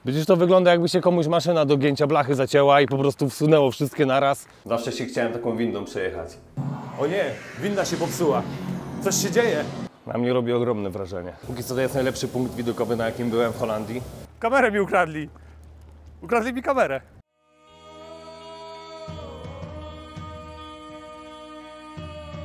Widzisz, to wygląda, jakby się komuś maszyna do gięcia blachy zacięła i po prostu wsunęło wszystkie naraz. Zawsze się chciałem taką windą przejechać. O nie, winda się popsuła. Coś się dzieje. Na mnie robi ogromne wrażenie. Póki co to jest najlepszy punkt widokowy, na jakim byłem w Holandii. Kamerę mi ukradli. Ukradli mi kamerę.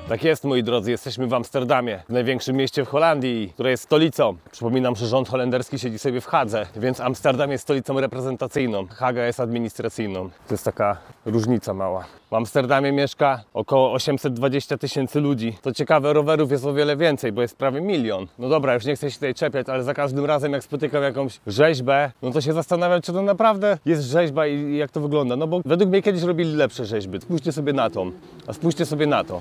Tak jest, moi drodzy, jesteśmy w Amsterdamie, w największym mieście w Holandii, które jest stolicą. Przypominam, że rząd holenderski siedzi sobie w Hadze, więc Amsterdam jest stolicą reprezentacyjną, Haga jest administracyjną. To jest taka różnica mała. W Amsterdamie mieszka około 820 000 ludzi. To ciekawe, rowerów jest o wiele więcej, bo jest prawie 1 000 000. No dobra, już nie chcę się tutaj czepiać, ale za każdym razem jak spotykam jakąś rzeźbę, no to się zastanawiam, czy to naprawdę jest rzeźba i jak to wygląda. No bo według mnie kiedyś robili lepsze rzeźby. Spójrzcie sobie na to, a spójrzcie sobie na to.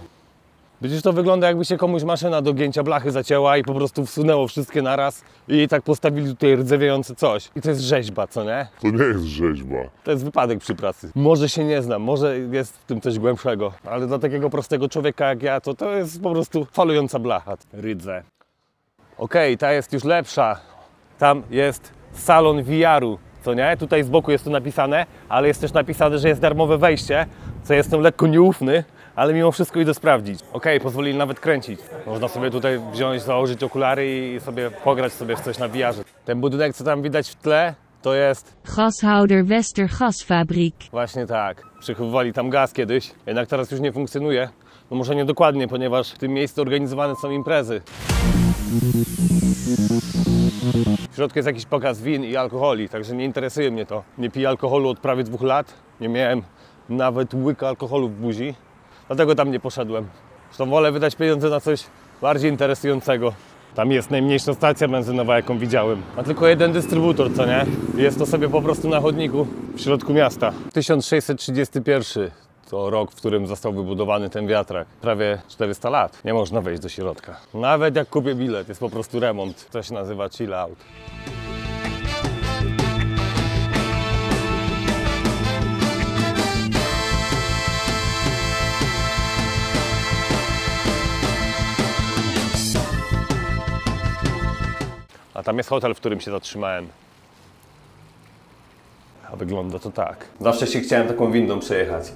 Widzisz, to wygląda, jakby się komuś maszyna do gięcia blachy zacięła i po prostu wsunęło wszystkie naraz i tak postawili tutaj rdzewiejące coś. I to jest rzeźba, co nie? To nie jest rzeźba. To jest wypadek przy pracy. Może się nie znam, może jest w tym coś głębszego, ale dla takiego prostego człowieka jak ja, to jest po prostu falująca blacha. Rydze. Okej, ta jest już lepsza. Tam jest salon VR-u, co nie? Tutaj z boku jest to napisane, ale jest też napisane, że jest darmowe wejście, co jestem lekko nieufny. Ale mimo wszystko idę sprawdzić. Okej, pozwolili nawet kręcić. Można sobie tutaj wziąć, założyć okulary i sobie pograć sobie w coś na VR-ze. Ten budynek, co tam widać w tle, to jest... Gashouder Wester Gasfabriek. Właśnie tak. Przechowywali tam gaz kiedyś, jednak teraz już nie funkcjonuje. No może nie dokładnie, ponieważ w tym miejscu organizowane są imprezy. W środku jest jakiś pokaz win i alkoholi, także nie interesuje mnie to. Nie piję alkoholu od prawie 2 lat. Nie miałem nawet łyka alkoholu w buzi. Dlatego tam nie poszedłem. Zresztą wolę wydać pieniądze na coś bardziej interesującego. Tam jest najmniejsza stacja benzynowa, jaką widziałem. Ma tylko jeden dystrybutor, co nie? Jest to sobie po prostu na chodniku w środku miasta. 1631 to rok, w którym został wybudowany ten wiatrak. Prawie 400 lat. Nie można wejść do środka. Nawet jak kupię bilet, jest po prostu remont. To się nazywa chill out. A tam jest hotel, w którym się zatrzymałem. A wygląda to tak. Zawsze się chciałem taką windą przejechać.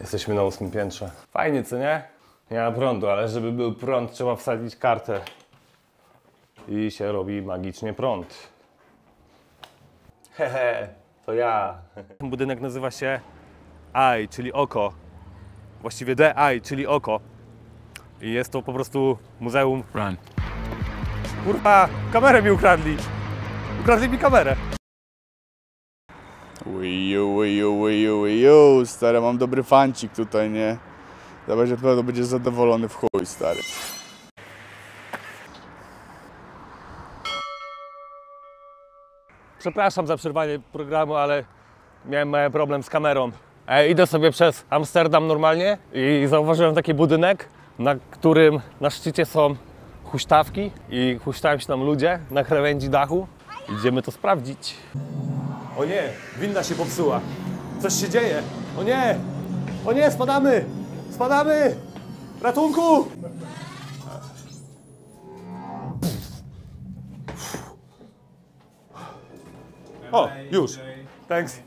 Jesteśmy na 8. piętrze. Fajnie, co nie? Nie ma prądu, ale żeby był prąd, trzeba wsadzić kartę. I się robi magicznie prąd. Hehe, to ja. Ten budynek nazywa się Eye, czyli oko. Właściwie The Eye, czyli oko. I jest to po prostu muzeum. Run. Kurwa, kamerę mi ukradli. Ukradli mi kamerę. Uju, stary, mam dobry fancik tutaj, nie? Zobacz, to będzie zadowolony w chuj, stary. Przepraszam za przerwanie programu, ale miałem mały problem z kamerą. Idę sobie przez Amsterdam normalnie i zauważyłem taki budynek, na którym na szczycie są huśtawki i huśtają się tam ludzie na krawędzi dachu. Idziemy to sprawdzić. O nie, winda się popsuła. Coś się dzieje. O nie! O nie, spadamy! Spadamy! Ratunku! O, już. Thanks.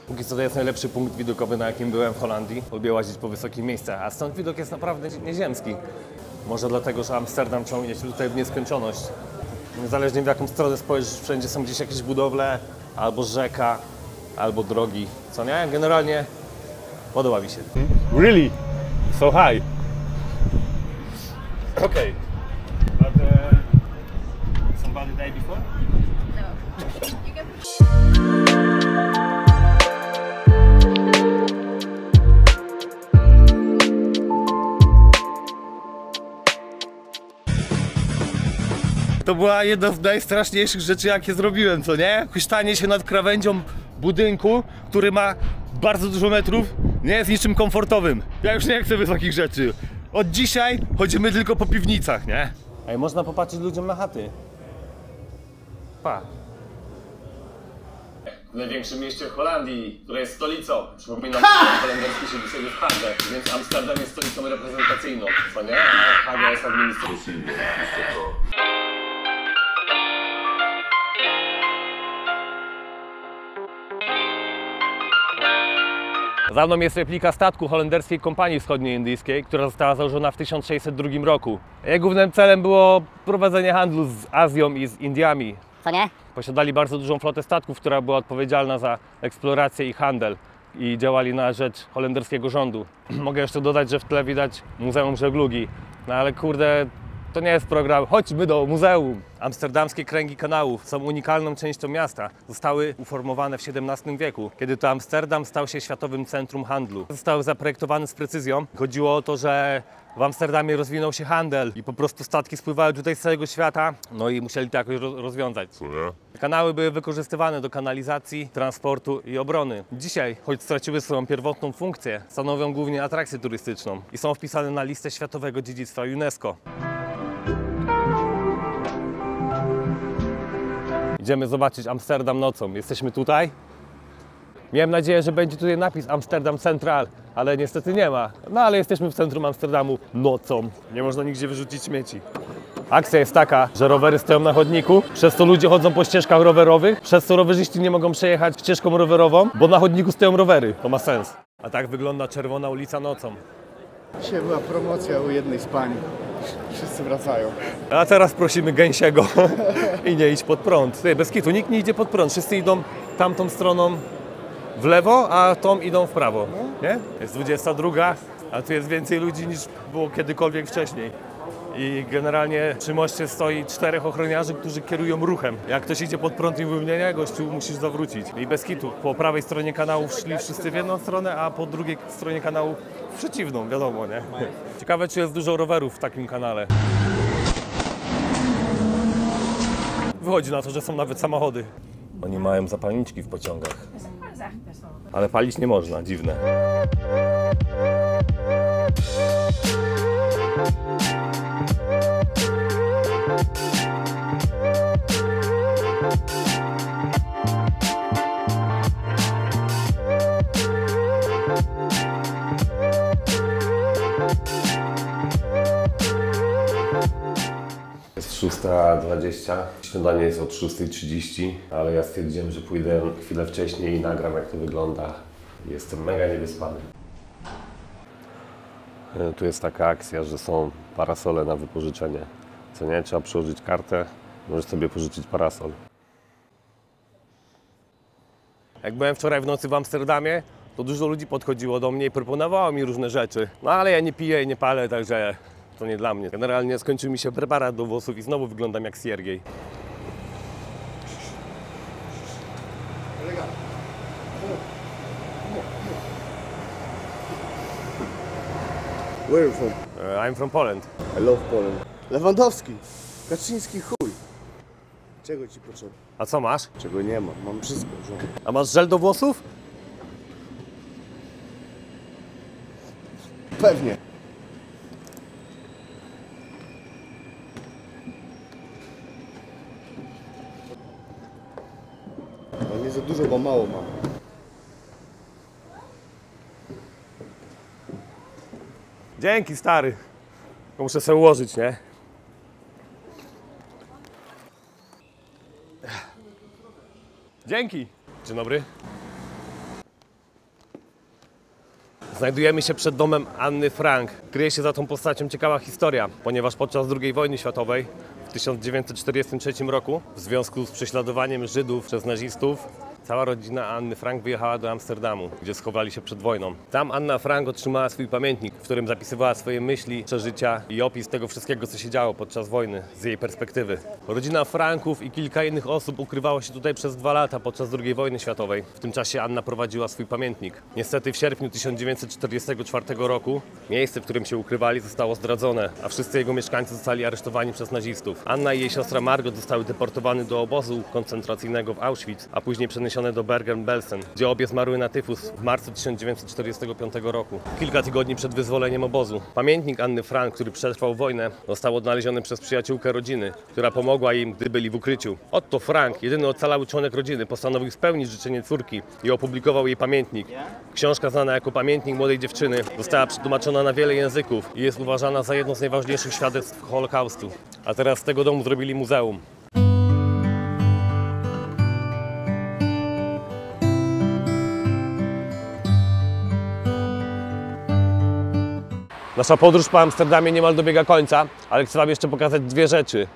Póki co to jest najlepszy punkt widokowy, na jakim byłem w Holandii. Lubię łazić po wysokich miejscach, a stąd widok jest naprawdę nieziemski. Może dlatego, że Amsterdam ciągnie się tutaj w nieskończoność. Niezależnie w jaką stronę spojrzysz, wszędzie są gdzieś jakieś budowle, albo rzeka, albo drogi. Co nie? Generalnie podoba mi się. Really? So high. Okay. But somebody day before? To była jedna z najstraszniejszych rzeczy, jakie zrobiłem, co nie? Huśtanie się nad krawędzią budynku, który ma bardzo dużo metrów, nie jest niczym komfortowym. Ja już nie chcę wysokich rzeczy. Od dzisiaj chodzimy tylko po piwnicach, nie? Ej, można popatrzeć ludziom na chaty. Pa. w największym mieście w Holandii, które jest stolicą. Przypominam, że holenderski siedzi sobie w Hadze, więc Amsterdam jest stolicą reprezentacyjną, co nie? A Haga jest administracyjną. Za mną jest replika statku holenderskiej kompanii wschodnioindyjskiej, która została założona w 1602 roku. Jej głównym celem było prowadzenie handlu z Azją i z Indiami. Co nie? Posiadali bardzo dużą flotę statków, która była odpowiedzialna za eksplorację i handel i działali na rzecz holenderskiego rządu. Mogę jeszcze dodać, że w tle widać Muzeum Żeglugi, no ale kurde, to nie jest program chodźmy do muzeum. Amsterdamskie kręgi kanałów są unikalną częścią miasta. Zostały uformowane w XVII wieku, kiedy to Amsterdam stał się światowym centrum handlu. Zostały zaprojektowane z precyzją. Chodziło o to, że w Amsterdamie rozwinął się handel i po prostu statki spływały tutaj z całego świata, no i musieli to jakoś rozwiązać. Kanały były wykorzystywane do kanalizacji, transportu i obrony. Dzisiaj, choć straciły swoją pierwotną funkcję, stanowią głównie atrakcję turystyczną i są wpisane na listę Światowego Dziedzictwa UNESCO. Idziemy zobaczyć Amsterdam nocą. Jesteśmy tutaj. Miałem nadzieję, że będzie tutaj napis Amsterdam Central, ale niestety nie ma. No ale jesteśmy w centrum Amsterdamu nocą. Nie można nigdzie wyrzucić śmieci. Akcja jest taka, że rowery stoją na chodniku, przez co ludzie chodzą po ścieżkach rowerowych, przez co rowerzyści nie mogą przejechać ścieżką rowerową, bo na chodniku stoją rowery. To ma sens. A tak wygląda Czerwona ulica nocą. Dzisiaj była promocja u jednej z pań. Wszyscy wracają. A teraz prosimy gęsiego i nie idź pod prąd. Ty, bez kitu, nikt nie idzie pod prąd. Wszyscy idą tamtą stroną w lewo, a tą idą w prawo. Nie? Jest 22, a tu jest więcej ludzi niż było kiedykolwiek wcześniej. I generalnie przy moście stoi 4 ochroniarzy, którzy kierują ruchem. Jak ktoś idzie pod prąd i mówi, nie, gościu, musisz zawrócić. I bez kitu. Po prawej stronie kanału szli wszyscy w jedną stronę, a po drugiej stronie kanału w przeciwną, wiadomo, nie? Ciekawe, czy jest dużo rowerów w takim kanale. Wychodzi na to, że są nawet samochody. Oni mają zapalniczki w pociągach. Ale palić nie można, dziwne. Jest 6:20, śniadanie jest od 6:30, ale ja stwierdziłem, że pójdę chwilę wcześniej i nagram, jak to wygląda. Jestem mega niewyspany. Tu jest taka akcja, że są parasole na wypożyczenie. Co nie? Trzeba przyłożyć kartę, możesz sobie pożyczyć parasol. Jak byłem wczoraj w nocy w Amsterdamie, to dużo ludzi podchodziło do mnie i proponowało mi różne rzeczy. No ale ja nie piję i nie palę, także to nie dla mnie. Generalnie skończył mi się preparat do włosów i znowu wyglądam jak Siergiej. Where are you from? I'm from Poland. I love Poland. Lewandowski. Kaczyński chuj. Czego ci potrzeba? A co masz? Czego nie mam? Mam wszystko. Żona. A masz żel do włosów? Pewnie. No nie za dużo, bo mało mam. Dzięki, stary. Tylko muszę sobie ułożyć, nie? Dzięki. Dzień dobry. Znajdujemy się przed domem Anny Frank. Kryje się za tą postacią ciekawa historia, ponieważ podczas II wojny światowej w 1943 roku w związku z prześladowaniem Żydów przez nazistów cała rodzina Anny Frank wyjechała do Amsterdamu, gdzie schowali się przed wojną. Tam Anna Frank otrzymała swój pamiętnik, w którym zapisywała swoje myśli, przeżycia i opis tego wszystkiego, co się działo podczas wojny z jej perspektywy. Rodzina Franków i kilka innych osób ukrywało się tutaj przez 2 lata podczas II wojny światowej. W tym czasie Anna prowadziła swój pamiętnik. Niestety w sierpniu 1944 roku miejsce, w którym się ukrywali, zostało zdradzone, a wszyscy jego mieszkańcy zostali aresztowani przez nazistów. Anna i jej siostra Margot zostały deportowane do obozu koncentracyjnego w Auschwitz, a później przeniesione przeniesione do Bergen-Belsen, gdzie obie zmarły na tyfus w marcu 1945 roku, kilka tygodni przed wyzwoleniem obozu. Pamiętnik Anny Frank, który przetrwał wojnę, został odnaleziony przez przyjaciółkę rodziny, która pomogła im, gdy byli w ukryciu. Otto Frank, jedyny ocalały członek rodziny, postanowił spełnić życzenie córki i opublikował jej pamiętnik. Książka znana jako Pamiętnik młodej dziewczyny została przetłumaczona na wiele języków i jest uważana za jedno z najważniejszych świadectw Holokaustu. A teraz z tego domu zrobili muzeum. Nasza podróż po Amsterdamie niemal dobiega końca, ale chcę wam jeszcze pokazać dwie rzeczy.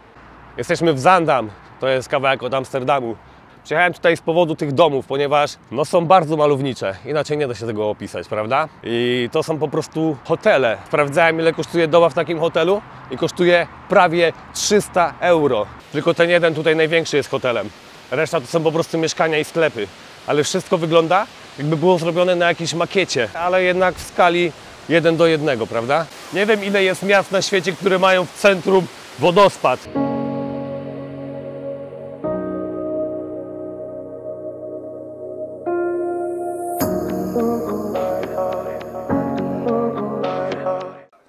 Jesteśmy w Zaandam, to jest kawałek od Amsterdamu. Przyjechałem tutaj z powodu tych domów, ponieważ są bardzo malownicze, inaczej nie da się tego opisać, prawda? I to są po prostu hotele. Sprawdzałem, ile kosztuje doba w takim hotelu i kosztuje prawie 300 euro. Tylko ten jeden tutaj największy jest hotelem. Reszta to są po prostu mieszkania i sklepy. Ale wszystko wygląda, jakby było zrobione na jakiejś makiecie, ale jednak w skali 1:1, prawda? Nie wiem, ile jest miast na świecie, które mają w centrum wodospad.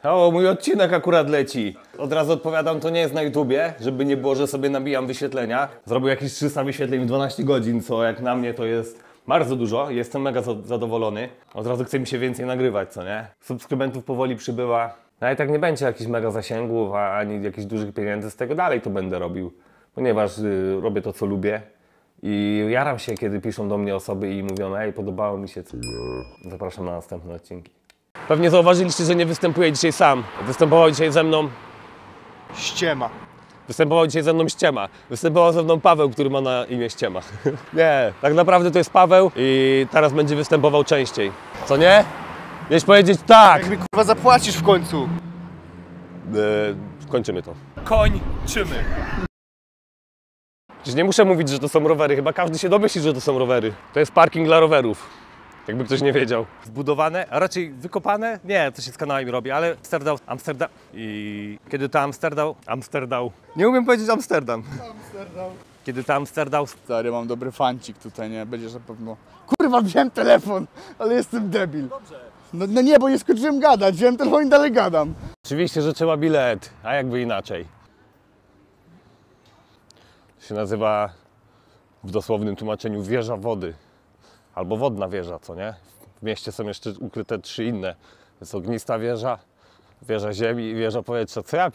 O, mój odcinek akurat leci. Od razu odpowiadam, to nie jest na YouTubie, żeby nie było, że sobie nabijam wyświetlenia. Zrobił jakieś 300 wyświetleń w 12 godzin, co jak na mnie to jest bardzo dużo. Jestem mega zadowolony. Od razu chce mi się więcej nagrywać, co nie? Subskrybentów powoli przybywa. No i tak nie będzie jakichś mega zasięgów, ani jakichś dużych pieniędzy z tego. Dalej to będę robił, ponieważ robię to, co lubię. I jaram się, kiedy piszą do mnie osoby i mówią, ej, podobało mi się. Zapraszam na następne odcinki. Pewnie zauważyliście, że nie występuję dzisiaj sam. Występował dzisiaj ze mną Ściema. Występował dzisiaj ze mną Ściema. Występował ze mną Paweł, który ma na imię Ściema. Nie, tak naprawdę to jest Paweł i teraz będzie występował częściej. Co nie? Miałeś powiedzieć tak! Jak mi kurwa zapłacisz w końcu? Kończymy to. Kończymy. Przecież nie muszę mówić, że to są rowery. Chyba każdy się domyśli, że to są rowery. To jest parking dla rowerów. Jakby ktoś nie wiedział. Zbudowane, a raczej wykopane? Nie, to się z kanałami robi, ale Amsterdam. I kiedy to Amsterdam. Nie umiem powiedzieć Amsterdam. Kiedy to Amsterdam. Stary, mam dobry fancik tutaj, nie? Będziesz na pewno... Kurwa, wziąłem telefon, ale jestem debil. Dobrze. No nie, bo nie skończyłem gadać. Wziąłem telefon i dalej gadam. Oczywiście, że trzeba bilet, a jakby inaczej. To się nazywa w dosłownym tłumaczeniu wieża wody. Albo wodna wieża, co nie? W mieście są jeszcze ukryte 3 inne. Jest ognista wieża, wieża ziemi i wieża powietrza. Co ja